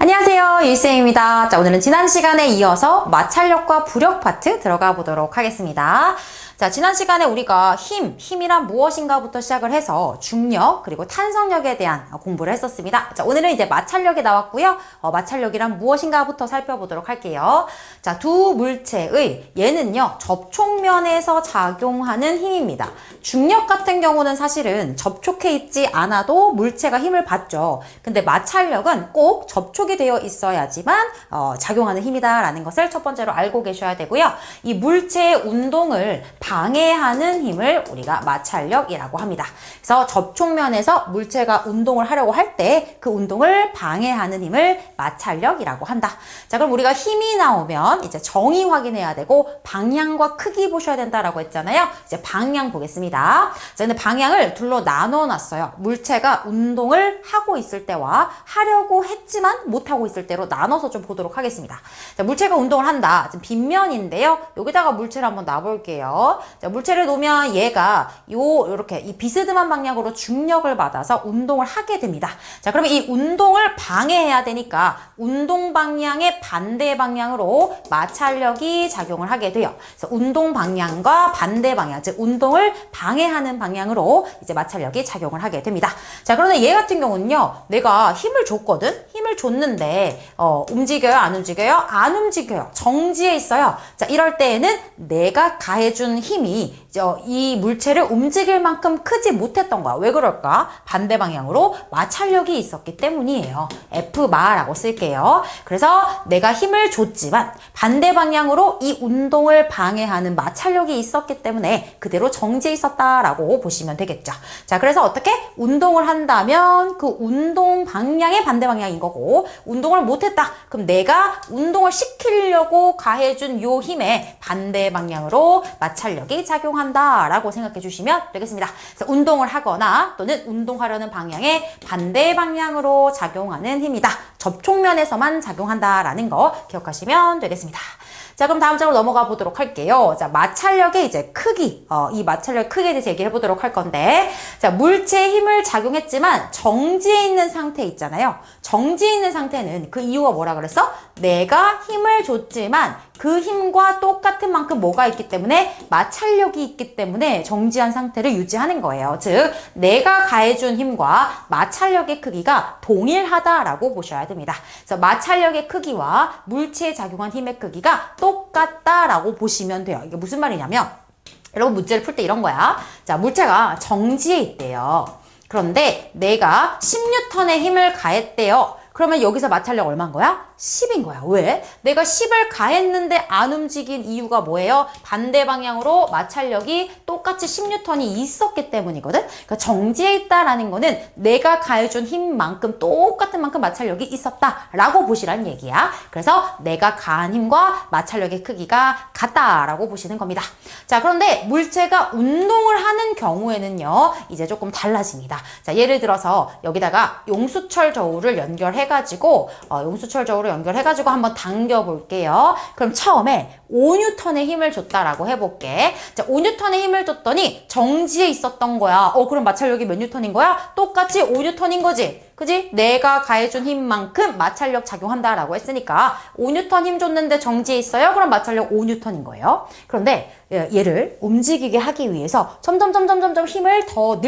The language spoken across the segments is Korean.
안녕하세요, 유쌤입니다. 자, 오늘은 지난 시간에 이어서 마찰력과 부력 파트 들어가 보도록 하겠습니다. 자, 지난 시간에 우리가 힘이란 무엇인가부터 시작을 해서 중력, 그리고 탄성력에 대한 공부를 했었습니다. 자, 오늘은 이제 마찰력이 나왔고요. 마찰력이란 무엇인가부터 살펴보도록 할게요. 자, 두 물체의 얘는요, 접촉면에서 작용하는 힘입니다. 중력 같은 경우는 사실은 접촉해 있지 않아도 물체가 힘을 받죠. 근데 마찰력은 꼭 접촉이 되어 있어야지만 작용하는 힘이다라는 것을 첫 번째로 알고 계셔야 되고요. 이 물체의 운동을 방해하는 힘을 우리가 마찰력이라고 합니다. 그래서 접촉면에서 물체가 운동을 하려고 할 때 그 운동을 방해하는 힘을 마찰력이라고 한다. 자, 그럼 우리가 힘이 나오면 이제 정의 확인해야 되고 방향과 크기 보셔야 된다라고 했잖아요. 이제 방향 보겠습니다. 자, 근데 방향을 둘로 나눠 놨어요. 물체가 운동을 하고 있을 때와 하려고 했지만 못하고 있을 때로 나눠서 좀 보도록 하겠습니다. 자, 물체가 운동을 한다. 지금 빗면인데요. 여기다가 물체를 한번 놔볼게요. 자, 물체를 놓으면 얘가 요렇게 이 비스듬한 방향으로 중력을 받아서 운동을 하게 됩니다. 자, 그러면 이 운동을 방해해야 되니까 운동 방향의 반대 방향으로 마찰력이 작용을 하게 돼요. 그래서 운동 방향과 반대 방향, 즉 운동을 방해하는 방향으로 이제 마찰력이 작용을 하게 됩니다. 자, 그런데 얘 같은 경우는요, 내가 힘을 줬거든? 힘을 줬는데 움직여요? 안 움직여요? 안 움직여요. 정지해 있어요. 자, 이럴 때에는 내가 가해준 힘이 이 물체를 움직일 만큼 크지 못했던 거야. 왜 그럴까? 반대 방향으로 마찰력이 있었기 때문이에요. F마라고 쓸게요. 그래서 내가 힘을 줬지만 반대 방향으로 이 운동을 방해하는 마찰력이 있었기 때문에 그대로 정지해 있었다라고 보시면 되겠죠. 자, 그래서 어떻게? 운동을 한다면 그 운동 방향의 반대 방향인 거고, 운동을 못했다. 그럼 내가 운동을 시키려고 가해준 요 힘의 반대 방향으로 마찰력이 작용한다라고 생각해 주시면 되겠습니다. 그래서 운동을 하거나 또는 운동하려는 방향의 반대 방향으로 작용하는 힘이다. 접촉면에서만 작용한다라는 거 기억하시면 되겠습니다. 자, 그럼 다음 장으로 넘어가 보도록 할게요. 자, 마찰력의 이제 크기, 이 마찰력 크기에 대해서 얘기해 보도록 할 건데, 자, 물체에 힘을 작용했지만 정지해 있는 상태 있잖아요. 정지해 있는 상태는 그 이유가 뭐라 그랬어? 내가 힘을 줬지만 그 힘과 똑같은 만큼 뭐가 있기 때문에 마찰력이 있기 때문에 정지한 상태를 유지하는 거예요. 즉, 내가 가해준 힘과 마찰력의 크기가 동일하다라고 보셔야 됩니다. 그래서 마찰력의 크기와 물체에 작용한 힘의 크기가 똑같다라고 보시면 돼요. 이게 무슨 말이냐면, 여러분 문제를 풀 때 이런 거야. 자, 물체가 정지해 있대요. 그런데 내가 10N의 힘을 가했대요. 그러면 여기서 마찰력 얼마인 거야? 10인 거야. 왜? 내가 10을 가했는데 안 움직인 이유가 뭐예요? 반대 방향으로 마찰력이 똑같이 10N이 있었기 때문이거든? 그러니까 정지해 있다라는 거는 내가 가해준 힘만큼 똑같은 만큼 마찰력이 있었다라고 보시라는 얘기야. 그래서 내가 가한 힘과 마찰력의 크기가 같다라고 보시는 겁니다. 자, 그런데 물체가 운동을 하는 경우에는요, 이제 조금 달라집니다. 자, 예를 들어서 여기다가 용수철 저울을 연결해가지고 용수철 저울을 연결해가지고 한번 당겨볼게요. 그럼 처음에 5N의 힘을 줬다라고 해볼게. 자, 5N의 힘을 줬더니 정지해 있었던 거야. 그럼 마찰력이 몇 N인 거야? 똑같이 5N인 거지. 그지? 내가 가해준 힘만큼 마찰력 작용한다라고 했으니까 5N 힘 줬는데 정지해 있어요? 그럼 마찰력 5N인 거예요. 그런데 얘를 움직이게 하기 위해서 점점 힘을 더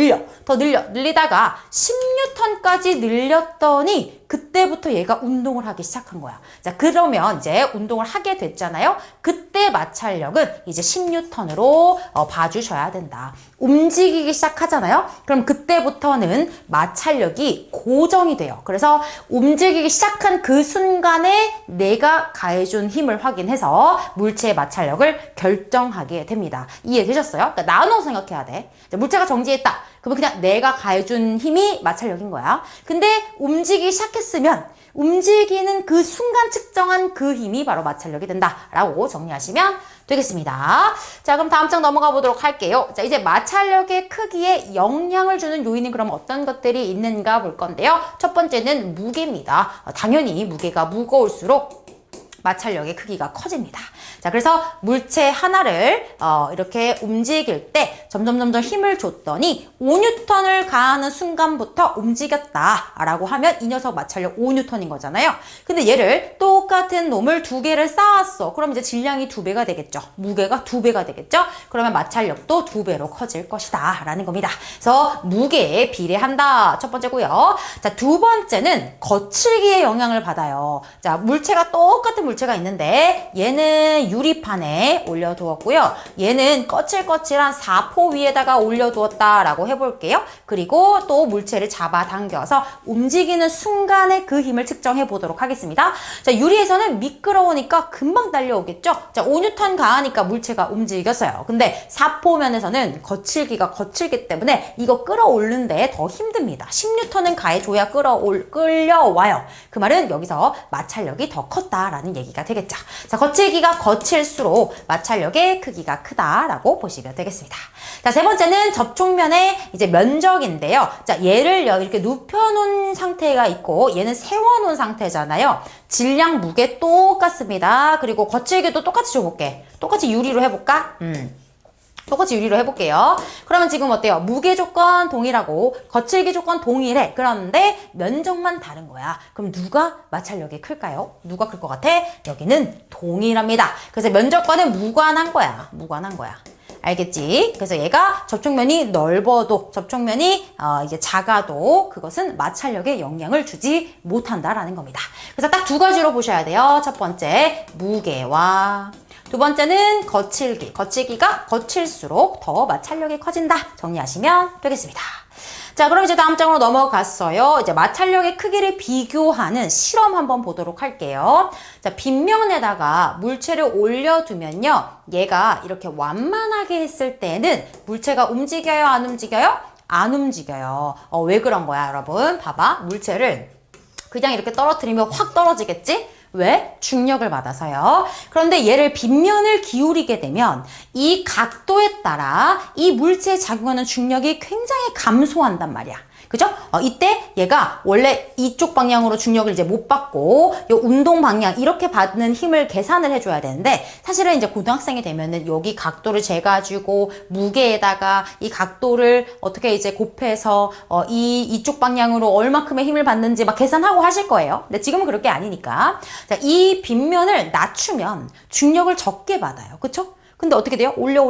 늘리다가 10N까지 늘렸더니 그때부터 얘가 운동을 하기 시작한 거야. 자, 그러면 이제 운동을 하게 됐잖아요. 그때 마찰력은 이제 10N으로 봐주셔야 된다. 움직이기 시작하잖아요. 그럼 그때부터는 마찰력이 고정이 돼요. 그래서 움직이기 시작한 그 순간에 내가 가해준 힘을 확인해서 물체의 마찰력을 결정하게 됩니다. 이해되셨어요? 그러니까 나눠 생각해야 돼. 물체가 정지했다. 그러면 그냥 내가 가해준 힘이 마찰력인 거야. 근데 움직이기 시작했으면 움직이는 그 순간 측정한 그 힘이 바로 마찰력이 된다라고 정리하시면 되겠습니다. 자, 그럼 다음 장 넘어가 보도록 할게요. 자, 이제 마찰력의 크기에 영향을 주는 요인은 그럼 어떤 것들이 있는가 볼 건데요. 첫 번째는 무게입니다. 당연히 무게가 무거울수록 마찰력의 크기가 커집니다. 자, 그래서 물체 하나를 이렇게 움직일 때 점점 힘을 줬더니 5N을 가하는 순간부터 움직였다라고 하면 이 녀석 마찰력 5N인 거잖아요. 근데 얘를 똑같은 놈을 2개를 쌓았어. 그럼 이제 질량이 2배가 되겠죠. 무게가 2배가 되겠죠. 그러면 마찰력도 2배로 커질 것이다 라는 겁니다. 그래서 무게에 비례한다. 첫 번째고요. 자, 두 번째는 거칠기의 영향을 받아요. 자, 물체가 똑같은 물체가 있는데 얘는 유리판에 올려두었고요. 얘는 거칠거칠한 사포 위에다가 올려두었다라고 해볼게요. 그리고 또 물체를 잡아당겨서 움직이는 순간에 그 힘을 측정해 보도록 하겠습니다. 자, 유리에서는 미끄러우니까 금방 달려오겠죠. 자, 5N 가하니까 물체가 움직였어요. 근데 사포면에서는 거칠기가 거칠기 때문에 이거 끌어올는데 더 힘듭니다. 10N은 가해줘야 끌려와요. 그 말은 여기서 마찰력이 더 컸다라는 얘기가 되겠죠. 자, 거칠기가 거칠수록 마찰력의 크기가 크다라고 보시면 되겠습니다. 자, 세 번째는 접촉면의 이제 면적인데요. 자, 얘를 이렇게 눕혀놓은 상태가 있고 얘는 세워놓은 상태잖아요. 질량, 무게 똑같습니다. 그리고 거칠기도 똑같이 줘볼게. 똑같이 유리로 해볼까? 똑같이 유리로 해볼게요. 그러면 지금 어때요? 무게 조건 동일하고 거칠기 조건 동일해. 그런데 면적만 다른 거야. 그럼 누가 마찰력이 클까요? 누가 클 것 같아? 여기는 동일합니다. 그래서 면적과는 무관한 거야. 무관한 거야. 알겠지? 그래서 얘가 접촉면이 넓어도 접촉면이 이제 작아도 그것은 마찰력에 영향을 주지 못한다라는 겁니다. 그래서 딱 두 가지로 보셔야 돼요. 첫 번째 무게와 두 번째는 거칠기. 거칠기가 거칠수록 더 마찰력이 커진다. 정리하시면 되겠습니다. 자, 그럼 이제 다음 장으로 넘어갔어요. 이제 마찰력의 크기를 비교하는 실험 한번 보도록 할게요. 자, 빗면에다가 물체를 올려두면요. 얘가 이렇게 완만하게 했을 때는 물체가 움직여요? 안 움직여요? 안 움직여요. 왜 그런 거야, 여러분? 봐봐. 물체를 그냥 이렇게 떨어뜨리면 확 떨어지겠지? 왜? 중력을 받아서요. 그런데 얘를 빗면을 기울이게 되면 이 각도에 따라 이 물체에 작용하는 중력이 굉장히 감소한단 말이야. 그죠? 이때 얘가 원래 이쪽 방향으로 중력을 이제 못 받고 요 운동 방향 이렇게 받는 힘을 계산을 해줘야 되는데 사실은 이제 고등학생이 되면은 여기 각도를 재가지고 무게에다가 이 각도를 어떻게 이제 곱해서 이쪽 방향으로 얼마큼의 힘을 받는지 막 계산하고 하실 거예요. 근데 지금은 그럴 게 아니니까. 자, 이 빗면을 낮추면 중력을 적게 받아요. 그쵸? 근데 어떻게 돼요? 올려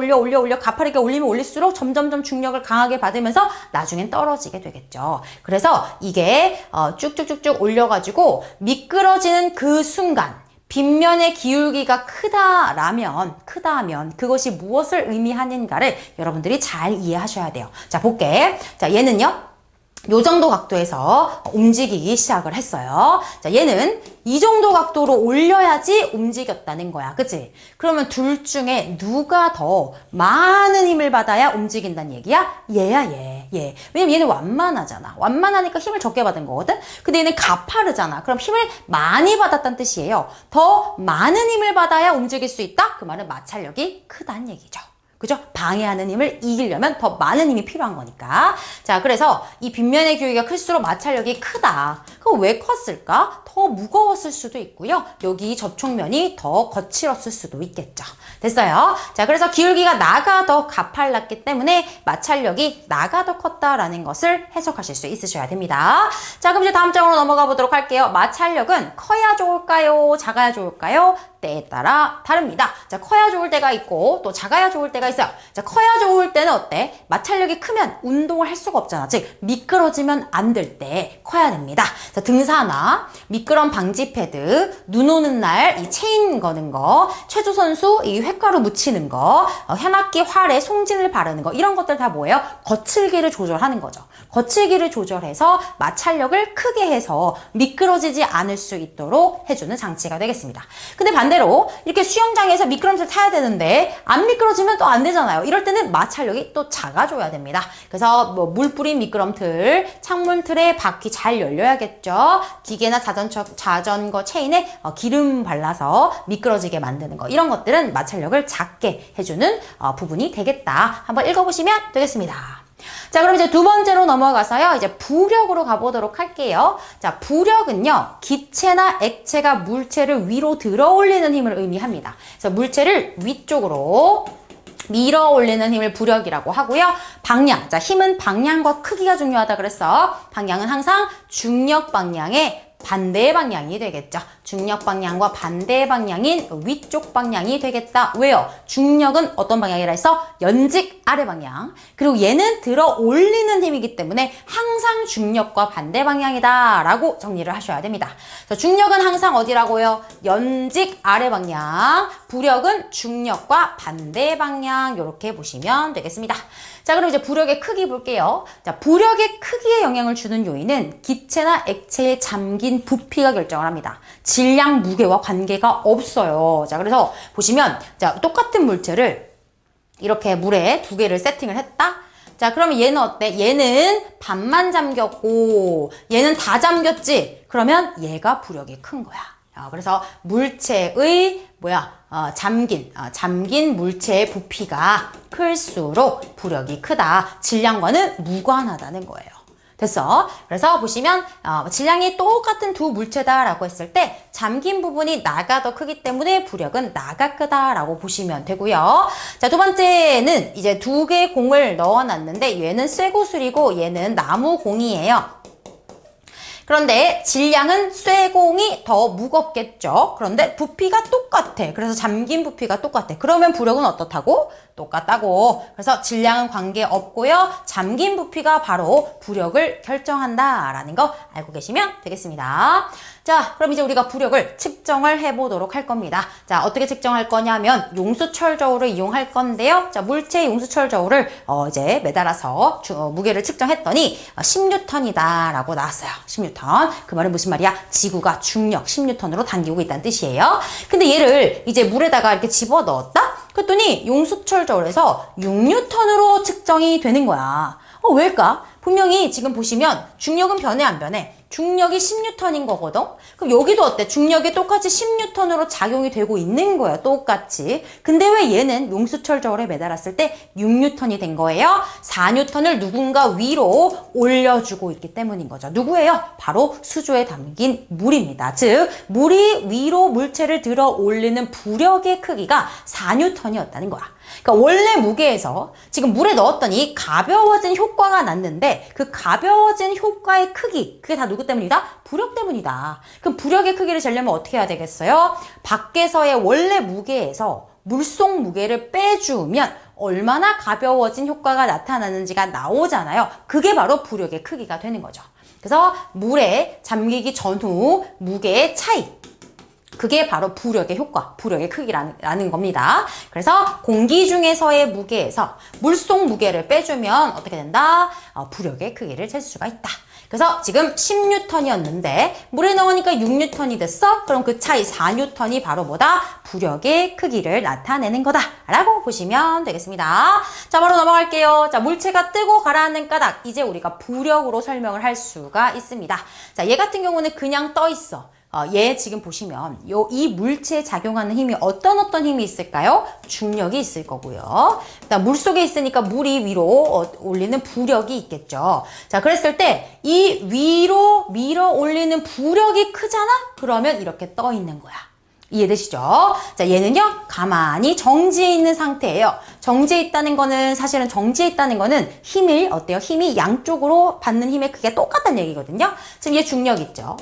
가파르게 올리면 올릴수록 점점점 중력을 강하게 받으면서 나중엔 떨어지게 되겠죠. 그래서 이게 쭉쭉쭉쭉 올려가지고 미끄러지는 그 순간 빗면의 기울기가 크다면 그것이 무엇을 의미하는가를 여러분들이 잘 이해하셔야 돼요. 자, 볼게. 자, 얘는요. 요 정도 각도에서 움직이기 시작을 했어요. 자, 얘는 이 정도 각도로 올려야지 움직였다는 거야. 그치? 그러면 둘 중에 누가 더 많은 힘을 받아야 움직인다는 얘기야? 얘야, 얘. 왜냐면 얘는 완만하잖아. 완만하니까 힘을 적게 받은 거거든? 근데 얘는 가파르잖아. 그럼 힘을 많이 받았다는 뜻이에요. 더 많은 힘을 받아야 움직일 수 있다? 그 말은 마찰력이 크다는 얘기죠. 그죠? 방해하는 힘을 이기려면 더 많은 힘이 필요한 거니까. 자, 그래서 이 빗면의 기울기가 클수록 마찰력이 크다. 그럼 왜 컸을까? 더 무거웠을 수도 있고요. 여기 접촉면이 더 거칠었을 수도 있겠죠. 됐어요? 자, 그래서 기울기가 나가 더 가팔랐기 때문에 마찰력이 나가 더 컸다라는 것을 해석하실 수 있으셔야 됩니다. 자, 그럼 이제 다음 장으로 넘어가 보도록 할게요. 마찰력은 커야 좋을까요? 작아야 좋을까요? 때에 따라 다릅니다. 자, 커야 좋을 때가 있고 또 작아야 좋을 때가 있어요. 자, 커야 좋을 때는 어때? 마찰력이 크면 운동을 할 수가 없잖아. 즉 미끄러지면 안 될 때 커야 됩니다. 자, 등산화, 미끄럼 방지 패드, 눈 오는 날 이 체인 거는 거, 체조 선수 이 횟가루 묻히는 거, 현악기 활에 송진을 바르는 거 이런 것들 다 뭐예요? 거칠기를 조절하는 거죠. 거칠기를 조절해서 마찰력을 크게 해서 미끄러지지 않을 수 있도록 해주는 장치가 되겠습니다. 근데 반대로 이렇게 수영장에서 미끄럼틀 타야 되는데 안 미끄러지면 또 안 되잖아요. 이럴 때는 마찰력이 또 작아줘야 됩니다. 그래서 뭐 물 뿌린 미끄럼틀, 창문틀에 바퀴 잘 열려야겠죠. 기계나 자전거 체인에 기름 발라서 미끄러지게 만드는 거 이런 것들은 마찰력을 작게 해주는 부분이 되겠다. 한번 읽어보시면 되겠습니다. 자, 그럼 이제 두 번째로 넘어가서요. 이제 부력으로 가보도록 할게요. 자, 부력은요. 기체나 액체가 물체를 위로 들어 올리는 힘을 의미합니다. 그래서 물체를 위쪽으로 밀어 올리는 힘을 부력이라고 하고요. 방향. 자, 힘은 방향과 크기가 중요하다 그랬어. 방향은 항상 중력 방향의 반대 방향이 되겠죠. 중력 방향과 반대 방향인 위쪽 방향이 되겠다. 왜요? 중력은 어떤 방향이라 해서 연직 아래 방향. 그리고 얘는 들어 올리는 힘이기 때문에 항상 중력과 반대 방향이다 라고 정리를 하셔야 됩니다. 그래서 중력은 항상 어디라고요? 연직 아래 방향. 부력은 중력과 반대 방향. 이렇게 보시면 되겠습니다. 자, 그럼 이제 부력의 크기 볼게요. 자, 부력의 크기에 영향을 주는 요인은 기체나 액체에 잠긴 부피가 결정을 합니다. 질량, 무게와 관계가 없어요. 자, 그래서 보시면, 자, 똑같은 물체를 이렇게 물에 두 개를 세팅을 했다? 자, 그러면 얘는 어때? 얘는 반만 잠겼고, 얘는 다 잠겼지? 그러면 얘가 부력이 큰 거야. 그래서 물체의 잠긴 물체의 부피가 클수록 부력이 크다. 질량과는 무관하다는 거예요. 됐어? 그래서 보시면 질량이 똑같은 두 물체다라고 했을 때 잠긴 부분이 나가 더 크기 때문에 부력은 나가 크다라고 보시면 되고요. 자, 두 번째는 이제 두 개의 공을 넣어놨는데 얘는 쇠구슬이고 얘는 나무공이에요. 그런데 질량은 쇠공이 더 무겁겠죠. 그런데 부피가 똑같아. 그래서 잠긴 부피가 똑같아. 그러면 부력은 어떻다고? 똑같다고. 그래서 질량은 관계없고요. 잠긴 부피가 바로 부력을 결정한다라는 거 알고 계시면 되겠습니다. 자, 그럼 이제 우리가 부력을 측정을 해보도록 할 겁니다. 자, 어떻게 측정할 거냐면 용수철 저울을 이용할 건데요. 자, 물체 용수철 저울을 이제 매달아서 무게를 측정했더니 10N이다 라고 나왔어요. 10N. 그 말은 무슨 말이야? 지구가 중력 10N으로 당기고 있다는 뜻이에요. 근데 얘를 이제 물에다가 이렇게 집어 넣었다? 그랬더니 용수철 저울에서 6N으로 측정이 되는 거야. 왜일까? 분명히 지금 보시면 중력은 변해 안 변해? 중력이 10N인 거거든? 그럼 여기도 어때? 중력이 똑같이 10N으로 작용이 되고 있는 거예요. 똑같이. 근데 왜 얘는 용수철 저울에 매달았을 때 6N이 된 거예요? 4N을 누군가 위로 올려주고 있기 때문인 거죠. 누구예요? 바로 수조에 담긴 물입니다. 즉, 물이 위로 물체를 들어 올리는 부력의 크기가 4N이었다는 거야. 그러니까 원래 무게에서 지금 물에 넣었더니 가벼워진 효과가 났는데 그 가벼워진 효과의 크기, 그게 다 누구 때문이다? 부력 때문이다. 그럼 부력의 크기를 재려면 어떻게 해야 되겠어요? 밖에서의 원래 무게에서 물속 무게를 빼주면 얼마나 가벼워진 효과가 나타나는지가 나오잖아요. 그게 바로 부력의 크기가 되는 거죠. 그래서 물에 잠기기 전후 무게의 차이, 그게 바로 부력의 효과, 부력의 크기라는 겁니다. 그래서 공기 중에서의 무게에서 물속 무게를 빼주면 어떻게 된다? 부력의 크기를 잴 수가 있다. 그래서 지금 10N이었는데 물에 넣으니까 6N이 됐어? 그럼 그 차이 4N이 바로 뭐다? 부력의 크기를 나타내는 거다 라고 보시면 되겠습니다. 자, 바로 넘어갈게요. 자, 물체가 뜨고 가라앉는 까닭, 이제 우리가 부력으로 설명을 할 수가 있습니다. 자, 얘 같은 경우는 그냥 떠 있어. 얘 지금 보시면 이 물체에 작용하는 힘이 어떤 힘이 있을까요? 중력이 있을 거고요. 그다음 물속에 있으니까 물이 위로 올리는 부력이 있겠죠. 자, 그랬을 때 이 위로 밀어 올리는 부력이 크잖아? 그러면 이렇게 떠 있는 거야. 이해되시죠? 자, 얘는요, 가만히 정지해 있는 상태예요. 정지해 있다는 거는, 사실은 정지해 있다는 거는 힘이 어때요? 힘이 양쪽으로 받는 힘의 크기가 똑같다는 얘기거든요. 지금 얘 중력 있죠?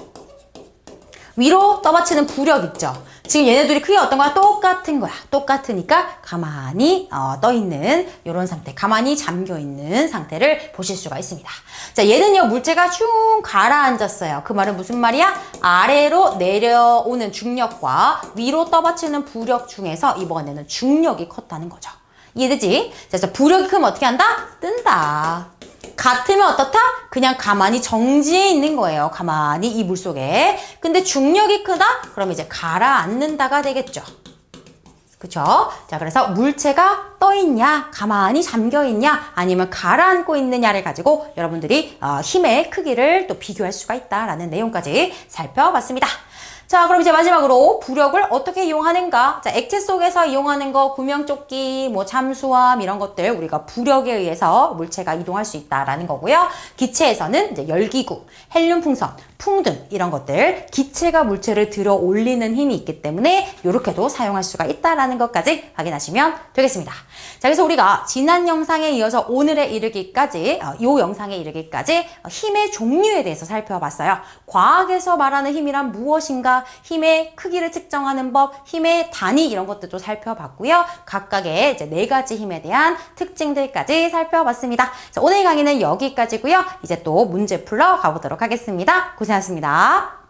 위로 떠받치는 부력 있죠? 지금 얘네들이 크기가 어떤 거야? 똑같은 거야. 똑같으니까 가만히 떠있는 이런 상태, 가만히 잠겨있는 상태를 보실 수가 있습니다. 자, 얘는요, 물체가 쭉 가라앉았어요. 그 말은 무슨 말이야? 아래로 내려오는 중력과 위로 떠받치는 부력 중에서 이번에는 중력이 컸다는 거죠. 이해되지? 자, 그래서 부력이 크면 어떻게 한다? 뜬다. 같으면 어떻다? 그냥 가만히 정지해 있는 거예요. 가만히 이 물속에. 근데 중력이 크다? 그럼 이제 가라앉는다가 되겠죠. 그쵸? 자, 그래서 물체가 떠있냐, 가만히 잠겨있냐, 아니면 가라앉고 있느냐를 가지고 여러분들이 힘의 크기를 또 비교할 수가 있다라는 내용까지 살펴봤습니다. 자, 그럼 이제 마지막으로 부력을 어떻게 이용하는가? 자, 액체 속에서 이용하는 거, 구명조끼, 뭐 잠수함 이런 것들 우리가 부력에 의해서 물체가 이동할 수 있다라는 거고요. 기체에서는 이제 열기구, 헬륨 풍선, 풍등 이런 것들 기체가 물체를 들어 올리는 힘이 있기 때문에 이렇게도 사용할 수가 있다라는 것까지 확인하시면 되겠습니다. 자, 그래서 우리가 지난 영상에 이어서 오늘에 이르기까지 이 영상에 이르기까지 힘의 종류에 대해서 살펴봤어요. 과학에서 말하는 힘이란 무엇인가, 힘의 크기를 측정하는 법, 힘의 단위 이런 것들도 살펴봤고요. 각각의 이제 4가지 힘에 대한 특징들까지 살펴봤습니다. 자, 오늘 강의는 여기까지고요. 이제 또 문제 풀러 가보도록 하겠습니다. 고생하셨습니다.